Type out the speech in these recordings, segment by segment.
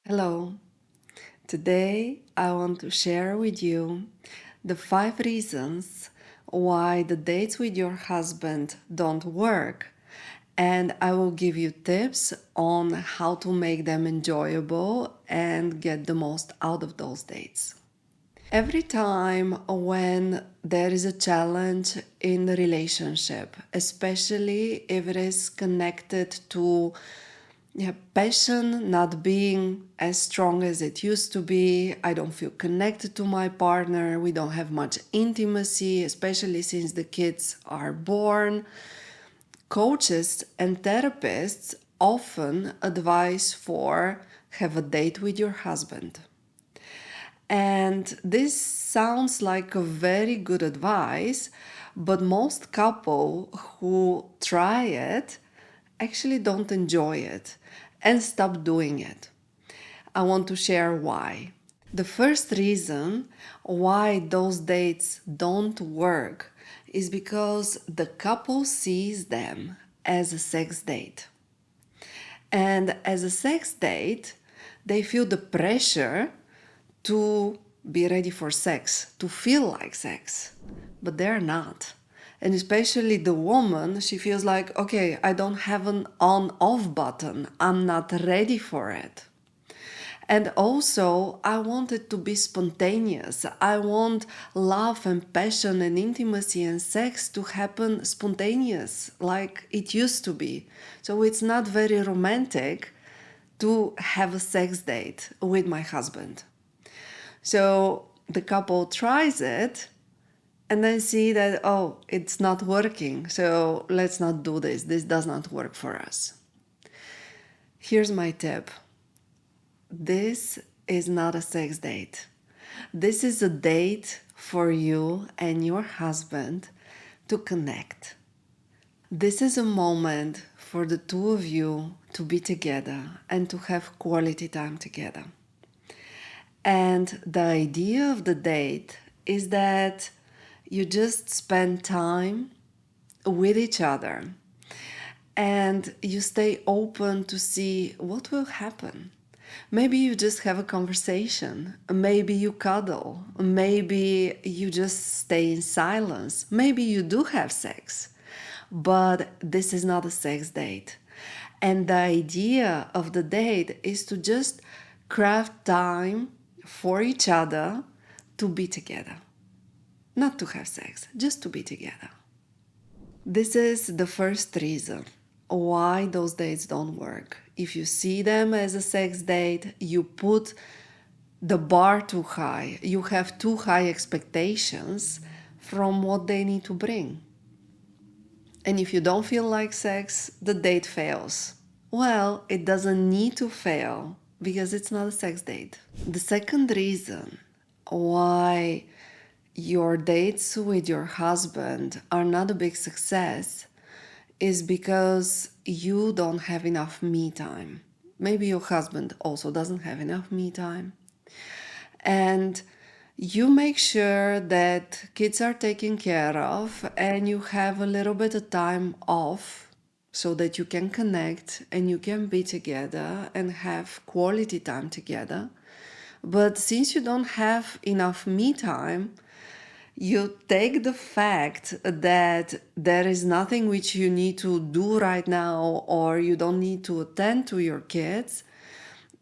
Hello. Today I want to share with you the 5 reasons why the dates with your husband don't work, and I will give you tips on how to make them enjoyable and get the most out of those dates. Every time when there is a challenge in the relationship, especially if it is connected to passion not being as strong as it used to be, I don't feel connected to my partner, we don't have much intimacy, especially since the kids are born, coaches and therapists often advise for have a date with your husband. And this sounds like a very good advice, but most couple who try it actually don't enjoy it and stop doing it. I want to share why. The first reason why those dates don't work is because the couple sees them as a sex date. And as a sex date, they feel the pressure to be ready for sex, to feel like sex, but they're not. And especially the woman, she feels like, okay, I don't have an on off button, I'm not ready for it. And also, I want it to be spontaneous. I want love and passion and intimacy and sex to happen spontaneous, like it used to be. So it's not very romantic to have a sex date with my husband. So the couple tries it and then see that, oh, it's not working. So let's not do this. This does not work for us. Here's my tip. This is not a sex date. This is a date for you and your husband to connect. This is a moment for the two of you to be together and to have quality time together. And the idea of the date is that you just spend time with each other and you stay open to see what will happen. Maybe you just have a conversation. Maybe you cuddle. Maybe you just stay in silence. Maybe you do have sex. But this is not a sex date. And the idea of the date is to just craft time for each other to be together. Not to have sex, just to be together. This is the first reason why those dates don't work. If you see them as a sex date, you put the bar too high. You have too high expectations from what they need to bring. And if you don't feel like sex, the date fails. Well, it doesn't need to fail because it's not a sex date. The second reason why your dates with your husband are not a big success is because you don't have enough me time. Maybe your husband also doesn't have enough me time. And you make sure that kids are taken care of and you have a little bit of time off so that you can connect and you can be together and have quality time together. But since you don't have enough me time, you take the fact that there is nothing which you need to do right now or you don't need to attend to your kids,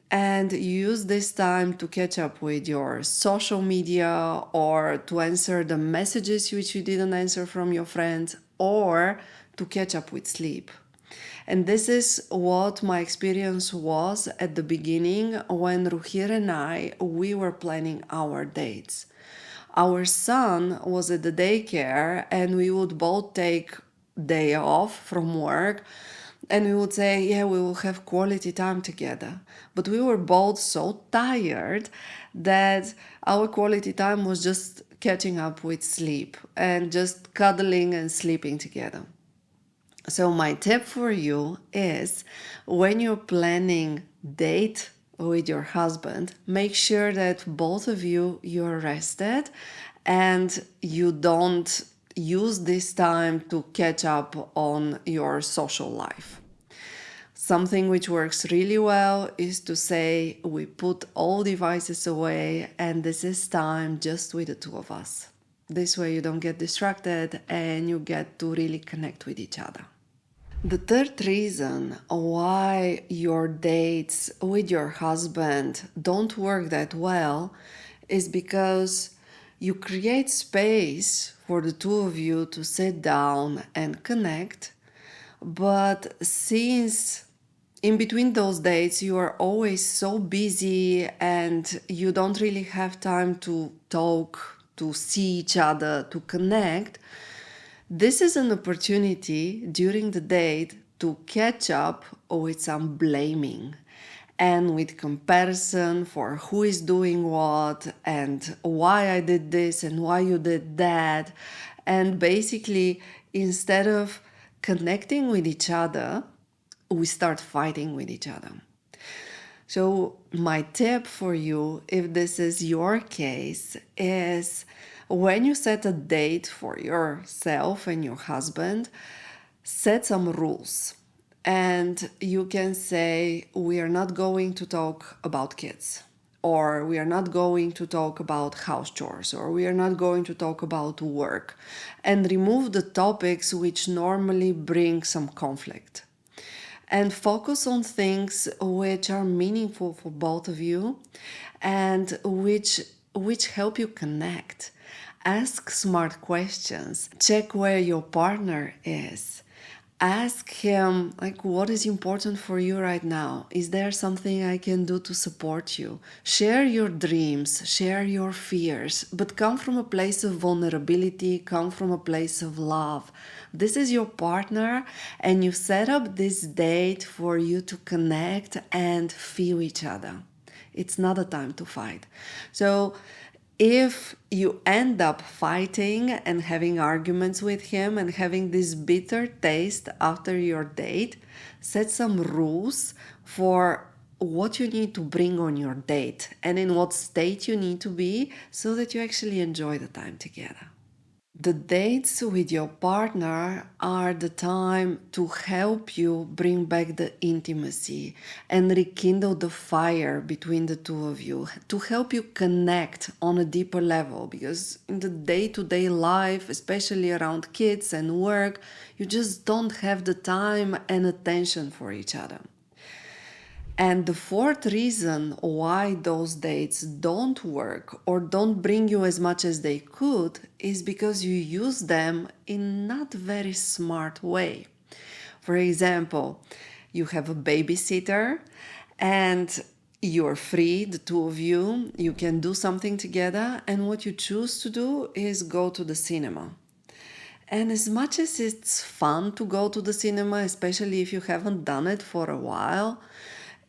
and use this time to catch up with your social media or to answer the messages which you didn't answer from your friends or to catch up with sleep. And this is what my experience was at the beginning when Ruhir and we were planning our dates. Our son was at the daycare and we would both take day off from work and we would say, yeah, we will have quality time together. But we were both so tired that our quality time was just catching up with sleep and just cuddling and sleeping together. So my tip for you is when you're planning date with your husband, make sure that both of you're rested and you don't use this time to catch up on your social life. Something which works really well is to say we put all devices away and this is time just with the two of us. This way you don't get distracted and you get to really connect with each other. The third reason why your dates with your husband don't work that well is because you create space for the two of you to sit down and connect. But since in between those dates you are always so busy and you don't really have time to talk, to see each other, to connect, this is an opportunity during the date to catch up with some blaming and with comparison for who is doing what and why I did this and why you did that. And basically, instead of connecting with each other, we start fighting with each other. So, my tip for you, if this is your case, is when you set a date for yourself and your husband, set some rules. And you can say, we are not going to talk about kids, or we are not going to talk about house chores, or we are not going to talk about work, and remove the topics which normally bring some conflict and focus on things which are meaningful for both of you and which help you connect. Ask smart questions. Check where your partner is. Ask him, like, what is important for you right now? Is there something I can do to support you? Share your dreams, share your fears, but come from a place of vulnerability, come from a place of love. This is your partner, and you set up this date for you to connect and feel each other. It's not a time to fight. So, if you end up fighting and having arguments with him and having this bitter taste after your date, set some rules for what you need to bring on your date and in what state you need to be so that you actually enjoy the time together. The dates with your partner are the time to help you bring back the intimacy and rekindle the fire between the two of you, to help you connect on a deeper level. Because in the day to day life, especially around kids and work, you just don't have the time and attention for each other. And the fourth reason why those dates don't work or don't bring you as much as they could is because you use them in not very smart way. For example, you have a babysitter and you're free, the two of you can do something together, and what you choose to do is go to the cinema. And as much as it's fun to go to the cinema, especially if you haven't done it for a while,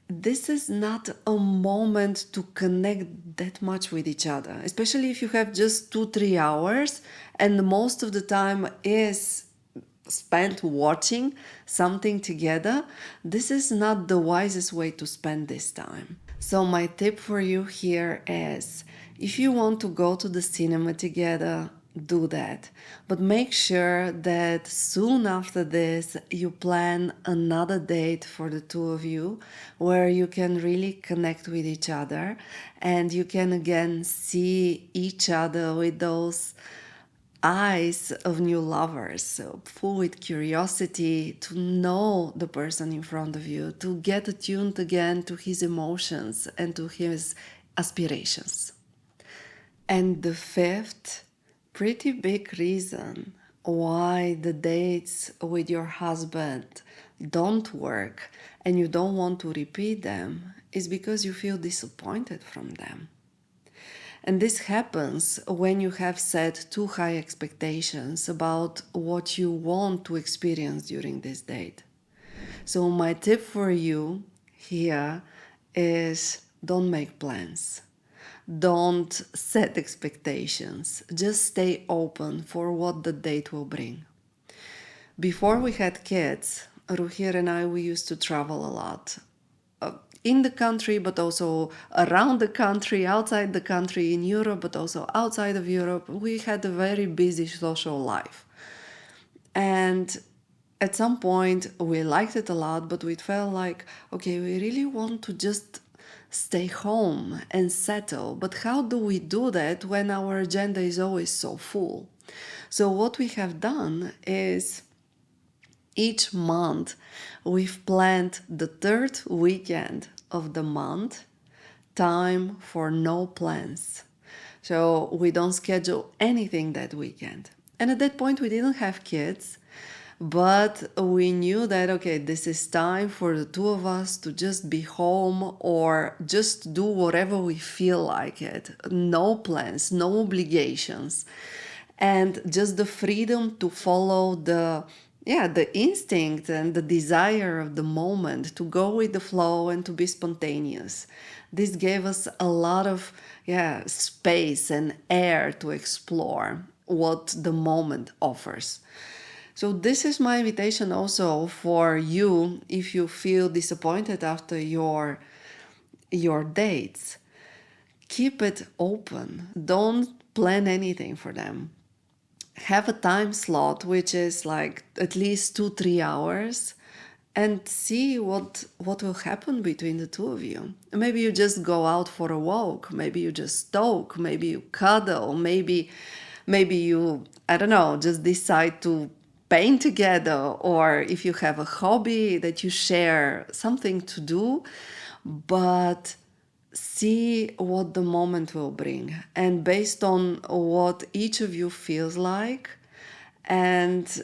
this is not a moment to connect that much with each other, especially if you have just 2-3 hours and most of the time is spent watching something together. This is not the wisest way to spend this time. So, my tip for you here is if you want to go to the cinema together, do that. But make sure that soon after this, you plan another date for the two of you where you can really connect with each other and you can again see each other with those eyes of new lovers, so full with curiosity to know the person in front of you, to get attuned again to his emotions and to his aspirations. And the fifth, pretty big reason why the dates with your husband don't work and you don't want to repeat them is because you feel disappointed from them. And this happens when you have set too high expectations about what you want to experience during this date. So, my tip for you here is don't make plans. Don't set expectations. Just stay open for what the date will bring. Before we had kids, Ruhir and I, we used to travel a lot. In the country, but also around the country, outside the country, in Europe, but also outside of Europe. We had a very busy social life. And at some point we liked it a lot, but we felt like, okay, we really want to just stay home and settle. But how do we do that when our agenda is always so full? So, what we have done is each month we've planned the third weekend of the month time for no plans. So we don't schedule anything that weekend. And at that point, we didn't have kids, but we knew that, okay, this is time for the two of us to just be home or just do whatever we feel like it. No plans, no obligations. And just the freedom to follow the instinct and the desire of the moment, to go with the flow and to be spontaneous. This gave us a lot of space and air to explore what the moment offers. So this is my invitation also for you if you feel disappointed after your dates. Keep it open. Don't plan anything for them. Have a time slot which is like at least 2-3 hours, and see what will happen between the two of you. Maybe you just go out for a walk, maybe you just talk, maybe you cuddle, maybe you, I don't know, just decide to paint together, or if you have a hobby that you share, something to do. But see what the moment will bring, and based on what each of you feels like and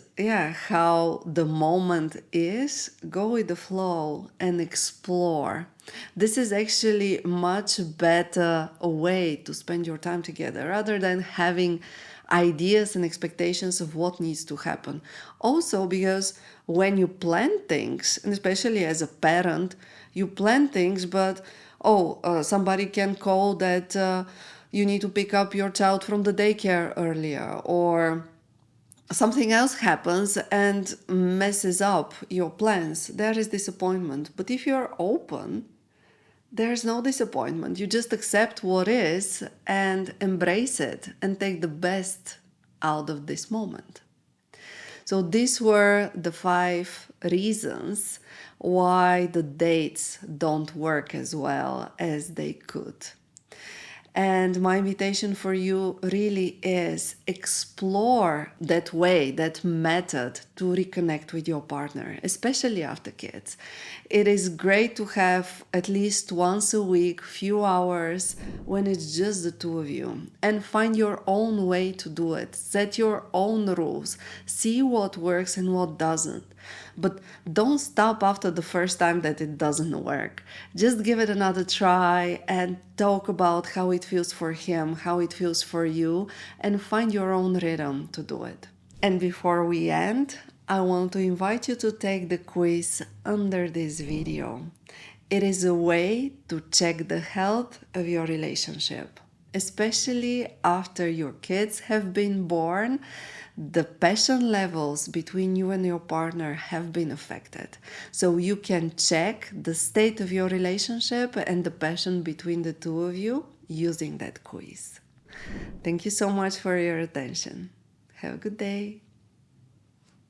how the moment is, go with the flow and explore. This is actually much better way to spend your time together rather than having ideas and expectations of what needs to happen. Also, because when you plan things, and especially as a parent, you plan things, but somebody can call that you need to pick up your child from the daycare earlier, or something else happens and messes up your plans. There is disappointment. But if you're open, there's no disappointment. You just accept what is and embrace it and take the best out of this moment. So these were the 5 reasons why the dates don't work as well as they could. And my invitation for you really is explore that way, that method to reconnect with your partner, especially after kids. It is great to have at least once a week, few hours when it's just the two of you, and find your own way to do it. Set your own rules. See what works and what doesn't. But don't stop after the first time that it doesn't work. Just give it another try and talk about how it feels for him, how it feels for you, and find your own rhythm to do it. And before we end, I want to invite you to take the quiz under this video. It is a way to check the health of your relationship, especially after your kids have been born. The passion levels between you and your partner have been affected. So you can check the state of your relationship and the passion between the two of you using that quiz. Thank you so much for your attention. Have a good day.